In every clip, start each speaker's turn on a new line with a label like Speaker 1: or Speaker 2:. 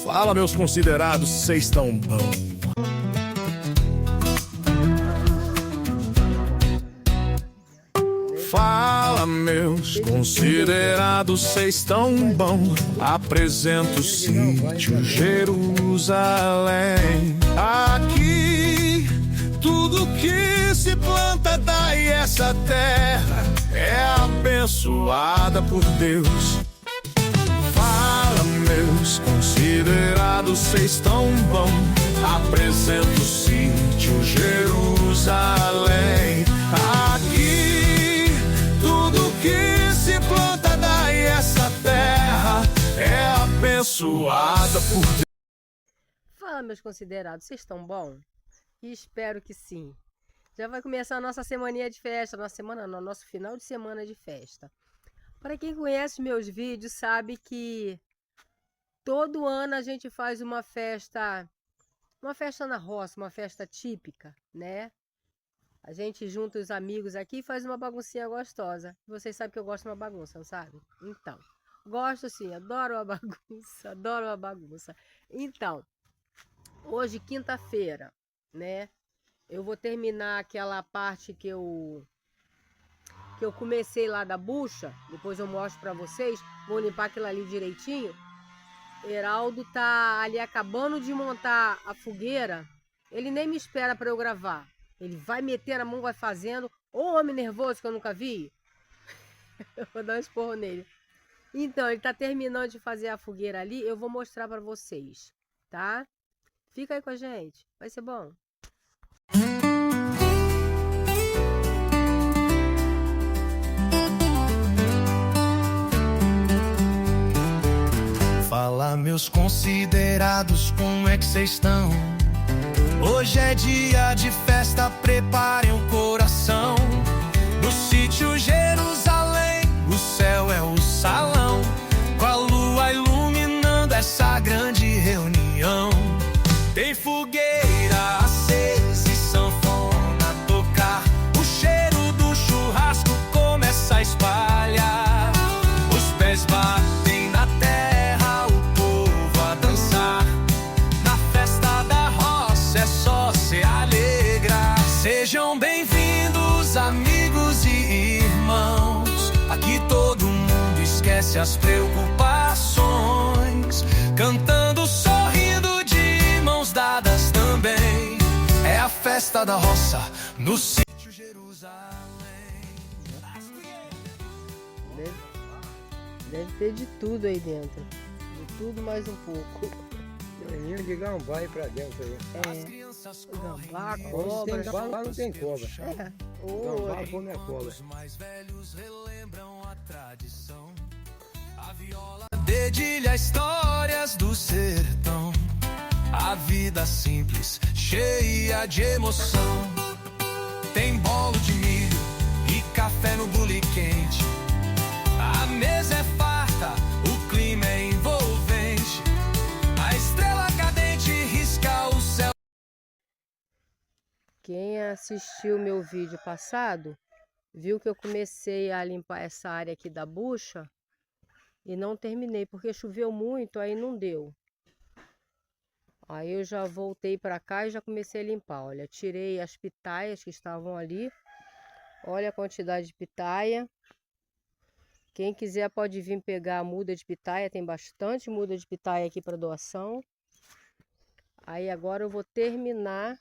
Speaker 1: Fala, meus considerados, vocês estão bom. Fala, meus considerados, vocês estão bom. Apresento o sítio Jerusalém. Aqui, tudo que se planta dá e essa terra é abençoada por Deus. Fala, meus considerados, vocês estão bom. Apresento o sítio Jerusalém. Aqui, tudo que se planta dá e essa terra é abençoada por Deus.
Speaker 2: Fala, meus considerados, vocês estão bom? E espero que sim. Já vai começar a nossa semaninha de festa, nosso final de semana de festa. Para quem conhece meus vídeos, sabe que todo ano a gente faz uma festa na roça, uma festa típica, né? A gente junta os amigos aqui e faz uma baguncinha gostosa. Vocês sabem que eu gosto de uma bagunça, não sabe? Então, gosto sim, adoro uma bagunça, adoro uma bagunça. Então, hoje, quinta-feira, né? Eu vou terminar aquela parte que eu comecei lá da bucha. Depois eu mostro pra vocês. Vou limpar aquilo ali direitinho. Heraldo tá ali acabando de montar a fogueira. Ele nem me espera pra eu gravar. Ele vai meter a mão, vai fazendo. Ô homem nervoso que eu nunca vi. Eu vou dar um esporro nele. Então, ele tá terminando de fazer a fogueira ali. Eu vou mostrar pra vocês, tá? Fica aí com a gente. Vai ser bom.
Speaker 3: Fala, meus considerados, como é que vocês estão? Hoje é dia de festa, preparem o coração. No sítio Jerusalém, o céu é o salão, com a lua iluminando essa grande reunião. Tem fogueira acesa e sanfona a tocar. O cheiro do churrasco começa a espalhar. Os pés batem na terra, o povo a dançar. Na festa da roça é só se alegrar. Sejam bem-vindos, amigos e irmãos. Aqui todo mundo esquece as preocupações, cantando, sorrindo, de mãos dadas também. É a festa da roça no sítio Jerusalém.
Speaker 2: Deve ter de tudo aí dentro. De tudo mais um pouco.
Speaker 4: Menino de gambá aí pra dentro aí.
Speaker 2: Gambá,
Speaker 4: Onde
Speaker 2: cobra.
Speaker 4: tem gambá não tem cobra. Gambá come a cobra.
Speaker 3: Os mais velhos relembram a tradição. A viola dedilha histórias do sertão. A vida simples, cheia de emoção. Tem bolo de milho e café no bule quente. A mesa é farta, o clima é envolvente. A estrela cadente risca o céu.
Speaker 2: Quem assistiu meu vídeo passado, viu que eu comecei a limpar essa área aqui da bucha e não terminei, porque choveu muito, aí não deu. Aí eu já voltei para cá e já comecei a limpar. Olha, tirei as pitaias que estavam ali. Olha a quantidade de pitaia. Quem quiser pode vir pegar a muda de pitaia. Tem bastante muda de pitaia aqui para doação. Aí agora eu vou terminar,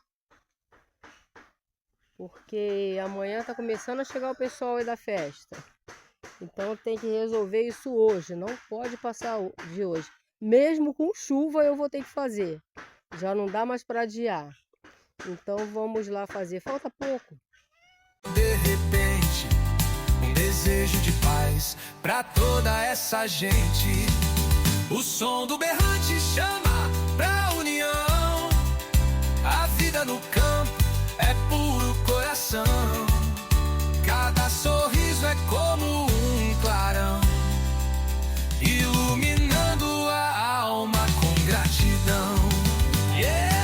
Speaker 2: porque amanhã tá começando a chegar o pessoal aí da festa. Então tem que resolver isso hoje. Não pode passar de hoje. Mesmo com chuva eu vou ter que fazer. Já não dá mais para adiar. Então vamos lá fazer. Falta pouco.
Speaker 3: De repente, um desejo de paz pra toda essa gente. O som do berrante chama pra união. A vida no campo é puro coração. Cada sorriso é como um clarão, iluminando a alma com gratidão. Yeah!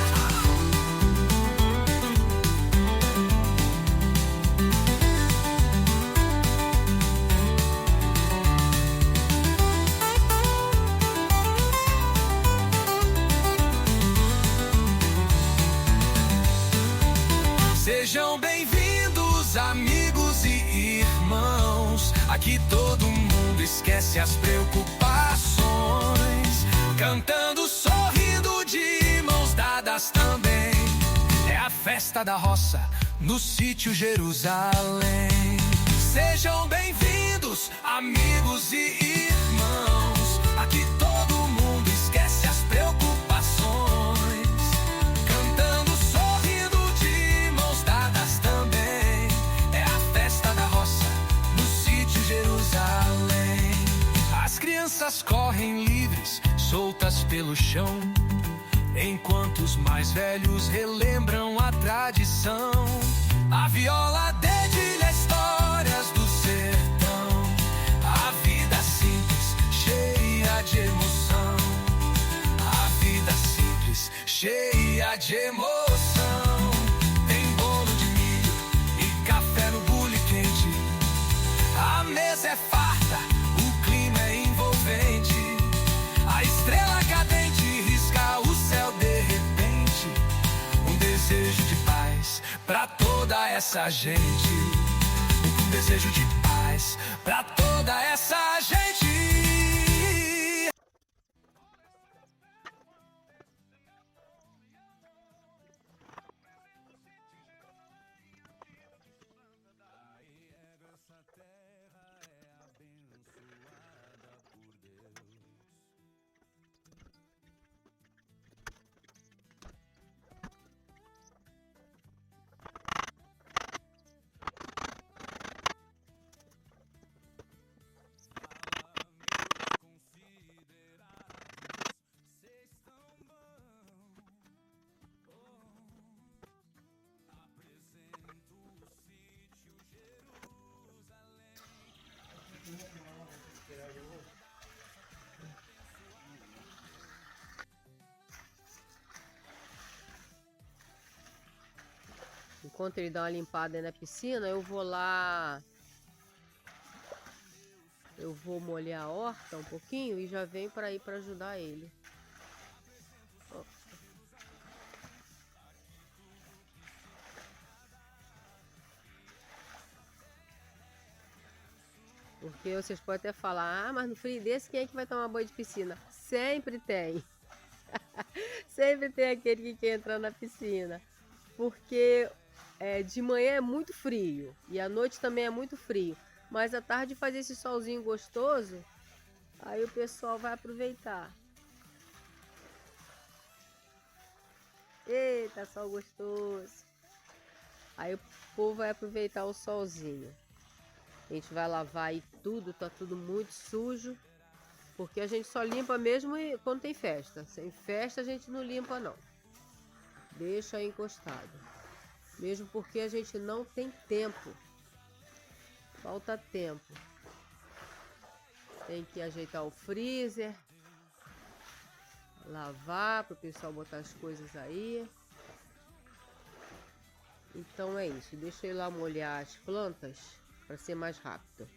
Speaker 3: Sejam bem-vindos, amigos e irmãos. Aqui todo mundo esquece as preocupações, cantando, sorrindo, de mãos dadas também. É a festa da roça no sítio Jerusalém. Sejam bem-vindos, amigos e irmãos. Aqui todo mundo esquece as preocupações, cantando, sorrindo, de mãos dadas também. É a festa da roça no sítio Jerusalém. As crianças correm livres, soltas pelo chão, enquanto os mais velhos relembram a tradição. A viola dedilha histórias do sertão, a vida simples, cheia de emoção. A vida simples, cheia de emoção. Tem bolo de milho e café no bule quente. A mesa é farta, o clima é envolvente. A estrela cadente risca o céu de repente. Um desejo de paz pra toda essa gente. Um desejo de paz pra toda essa gente.
Speaker 2: Enquanto ele dá uma limpada aí na piscina, eu vou lá. Eu vou molhar a horta um pouquinho e já venho para ir para ajudar ele. Porque vocês podem até falar, ah, mas no frio desse quem é que vai tomar banho de piscina? Sempre tem. Sempre tem aquele que quer entrar na piscina. Porque de manhã é muito frio e à noite também é muito frio. Mas à tarde fazer esse solzinho gostoso, aí o pessoal vai aproveitar. Eita, sol gostoso. Aí o povo vai aproveitar o solzinho. A gente vai lavar aí tudo, tá tudo muito sujo. Porque a gente só limpa mesmo quando tem festa. Sem festa a gente não limpa não. Deixa aí encostado. Mesmo porque a gente não tem tempo. Falta tempo. Tem que ajeitar o freezer. Lavar para o pessoal botar as coisas aí. Então é isso. Deixa eu ir lá molhar as plantas para ser mais rápido.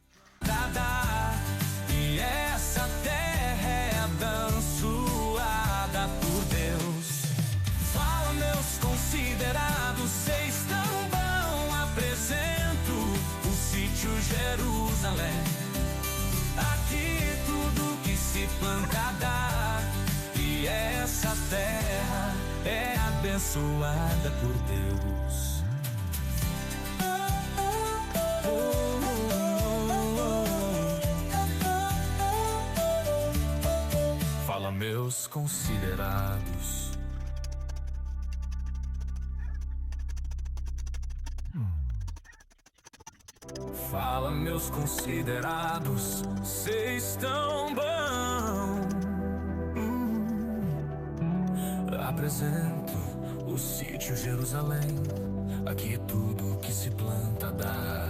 Speaker 3: E essa terra é abençoada por Deus. Fala, meus considerados, vocês tão bom. Apresento o sítio Jerusalém. Aqui tudo que se planta dá. E essa terra é abençoada por Deus. Fala, meus considerados. Fala, meus considerados, vocês tão bom. Apresento o sítio Jerusalém. Aqui tudo que se planta dá.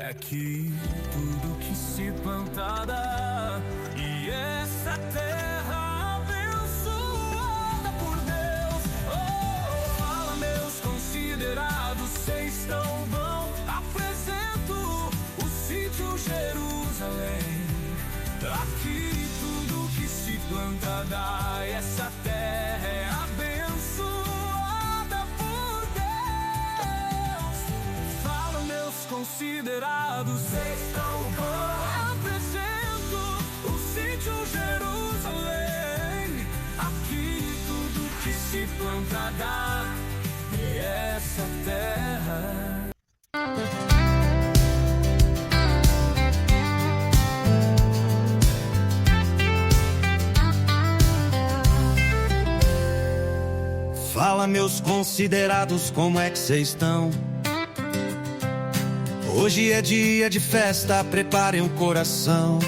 Speaker 3: Aqui tudo que se planta dá. E essa terra abençoada por Deus. Oh, fala, meus considerados, vocês tão bom. Apresento o sítio Jerusalém. Aqui tudo que se planta dá. E essa terra é abençoada
Speaker 1: considerados estão bom. Apresento o sítio Jerusalém. Aqui tudo que se planta dá, e essa terra.
Speaker 3: Fala, meus considerados, como é que cês estão? Hoje é dia de festa, preparem o coração.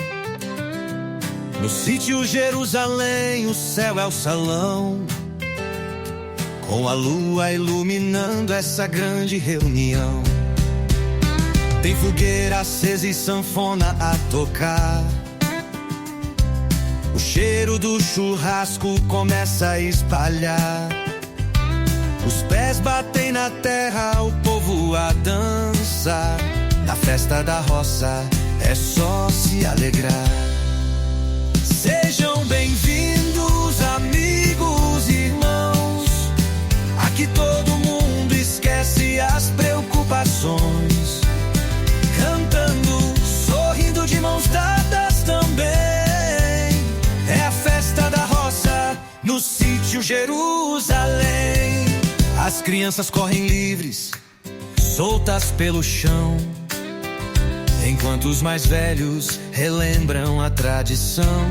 Speaker 3: No sítio Jerusalém, o céu é o salão, com a lua iluminando essa grande reunião. Tem fogueira acesa e sanfona a tocar. O cheiro do churrasco começa a espalhar. Os pés batem na terra, o povo a dançar. Na festa da roça é só se alegrar. Sejam bem-vindos, amigos e irmãos. Aqui todo mundo esquece as preocupações, cantando, sorrindo de mãos dadas também. É a festa da roça no sítio Jerusalém. As crianças correm livres, soltas pelo chão, enquanto os mais velhos relembram a tradição.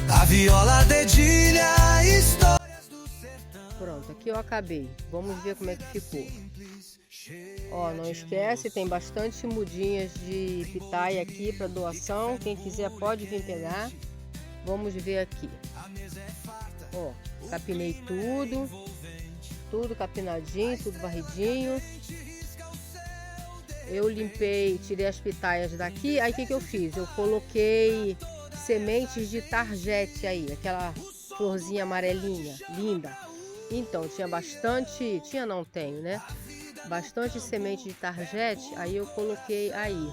Speaker 3: A viola dedilha histórias do sertão.
Speaker 2: Pronto, aqui eu acabei. Vamos ver como é que ficou. Ó, não esquece, tem bastante mudinhas de pitaia aqui para doação. Quem quiser pode vir pegar. Vamos ver aqui. Ó, capinei tudo. Tudo capinadinho, tudo varridinho. Eu limpei, tirei as pitaias daqui. Aí o que eu fiz? Eu coloquei sementes de tarjete aí, aquela florzinha amarelinha, linda. Então, tinha bastante, não tenho, né? Bastante semente de tarjete, aí eu coloquei aí.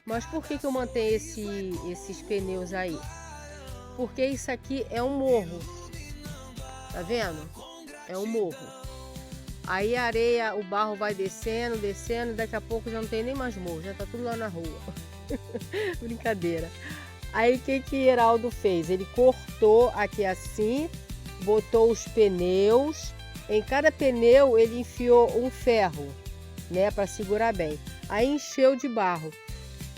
Speaker 2: Mas por que eu mantenho esses pneus aí? Porque isso aqui é um morro. Tá vendo? É um morro. Aí a areia, o barro vai descendo, daqui a pouco já não tem nem mais morro, já tá tudo lá na rua. Brincadeira. Aí o que Heraldo fez? Ele cortou aqui assim, botou os pneus. Em cada pneu ele enfiou um ferro, né, para segurar bem. Aí encheu de barro.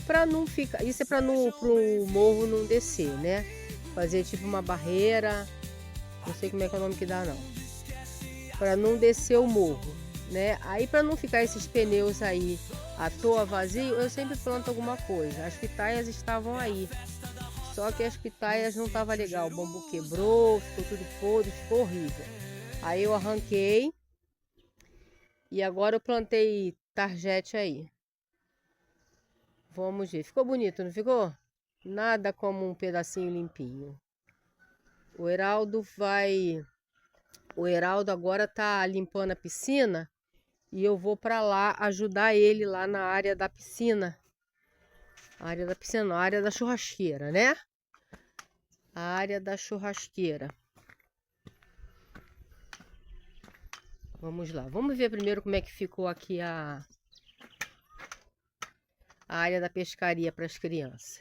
Speaker 2: Para não ficar, isso é para pro morro não descer, né? Fazer tipo uma barreira, não sei como é que é o nome que dá não. Para não descer o morro, né? Aí para não ficar esses pneus aí à toa vazio, eu sempre planto alguma coisa. As pitaias estavam aí, só que as pitaias não estavam legal, o bambu quebrou, ficou tudo podre, ficou horrível. Aí eu arranquei e agora eu plantei tarjete aí. Vamos ver, ficou bonito, não ficou? Nada como um pedacinho limpinho. O Heraldo agora tá limpando a piscina e eu vou para lá ajudar ele lá na área da piscina. A área da piscina, não, a área da churrasqueira, né? A área da churrasqueira. Vamos lá, vamos ver primeiro como é que ficou aqui a área da pescaria para as crianças.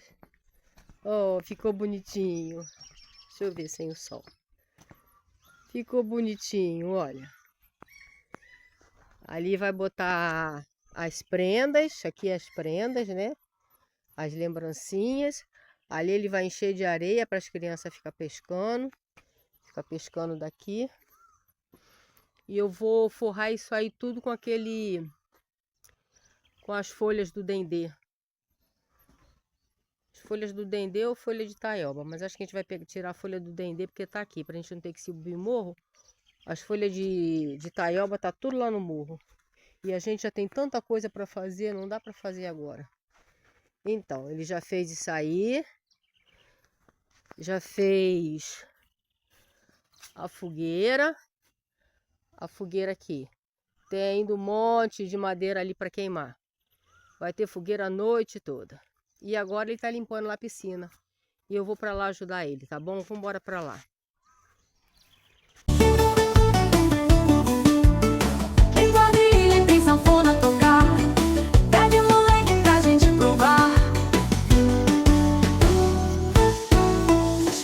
Speaker 2: Oh, ficou bonitinho. Deixa eu ver sem o sol. Ficou bonitinho, olha. Ali vai botar as prendas, aqui as prendas, né? As lembrancinhas. Ali ele vai encher de areia para as crianças ficar pescando. Ficar pescando daqui. E eu vou forrar isso aí tudo com com as folhas do dendê. As folhas do dendê ou folha de taioba. Mas acho que a gente vai tirar a folha do dendê porque tá aqui. Pra gente não ter que subir o morro. As folhas de taioba tá tudo lá no morro. E a gente já tem tanta coisa para fazer, não dá para fazer agora. Então, ele já fez isso aí. Já fez a fogueira. A fogueira aqui. Tem ainda um monte de madeira ali para queimar. Vai ter fogueira a noite toda. E agora ele tá limpando lá a piscina. E eu vou para lá ajudar ele, tá bom? Vamos embora para lá.
Speaker 5: Em quadrilha tem sanfona tocar,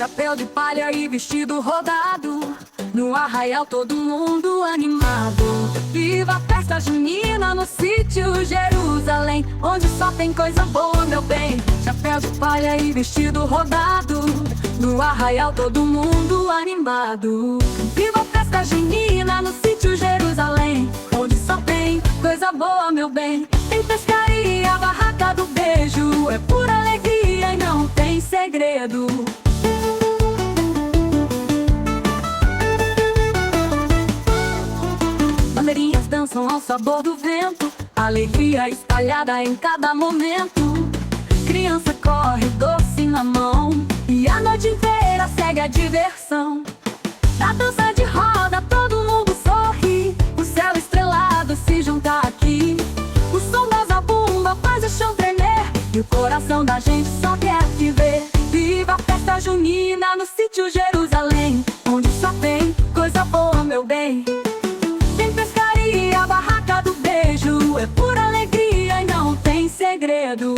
Speaker 5: chapéu de palha e vestido rodado. No arraial todo mundo animado. Viva a festa junina no sítio Jerusalém, onde só tem coisa boa, meu bem. Chapéu de palha e vestido rodado. No arraial todo mundo animado. Viva a festa junina no sítio Jerusalém, onde só tem coisa boa, meu bem. Tem pescaria, a barraca do beijo, é pura alegria e não tem segredo. Bandeirinhas dançam ao sabor do vento, alegria espalhada em cada momento. Criança corre, doce na mão, e a noite inteira segue a diversão. Na dança de roda todo mundo sorri, o céu estrelado se junta aqui. O som da zabumba faz o chão tremer, e o coração da gente só quer te ver. Viva a festa junina no sítio Jerusalém, onde só tem coisa boa, meu bem. Tem pescaria, a barraca do beijo, é pura alegria e não tem segredo.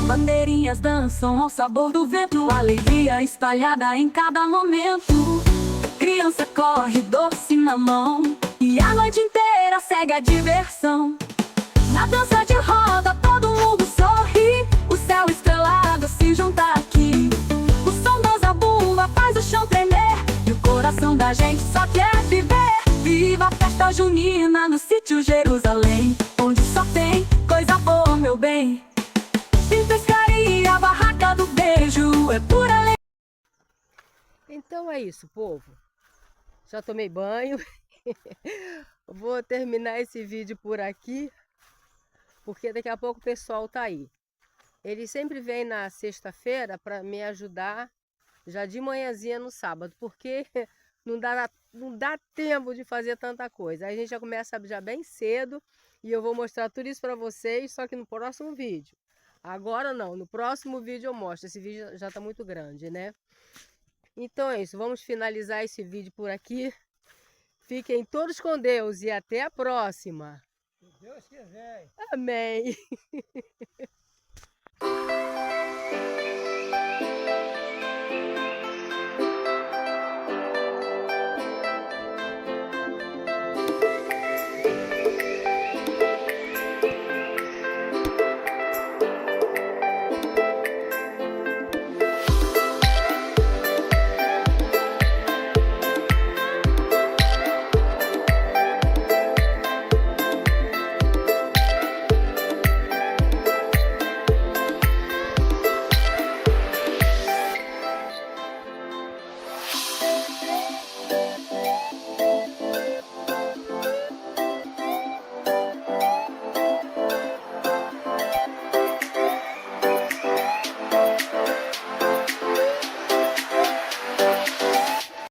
Speaker 5: Bandeirinhas dançam ao sabor do vento, alegria espalhada em cada momento. Criança corre, doce na mão, e a noite inteira segue a diversão. Na dança de roda todo mundo sorri, o céu estrelado se junta aqui. O som da zabumba faz o chão tremer, e o coração da gente só quer viver. Viva a festa junina no sítio Jerusalém, onde só tem coisa boa, meu bem. Tem pescaria, a barraca do beijo, é pura alegria.
Speaker 2: Então é isso, povo. Já tomei banho. Vou terminar esse vídeo por aqui, porque daqui a pouco o pessoal tá aí. Ele sempre vem na sexta-feira para me ajudar já de manhãzinha no sábado, porque não dá tempo de fazer tanta coisa. Aí a gente já começa já bem cedo e eu vou mostrar tudo isso para vocês, só que no próximo vídeo. Agora não, no próximo vídeo eu mostro. Esse vídeo já tá muito grande, né? Então é isso, vamos finalizar esse vídeo por aqui. Fiquem todos com Deus e até a próxima.
Speaker 4: Se Deus quiser.
Speaker 2: Amém.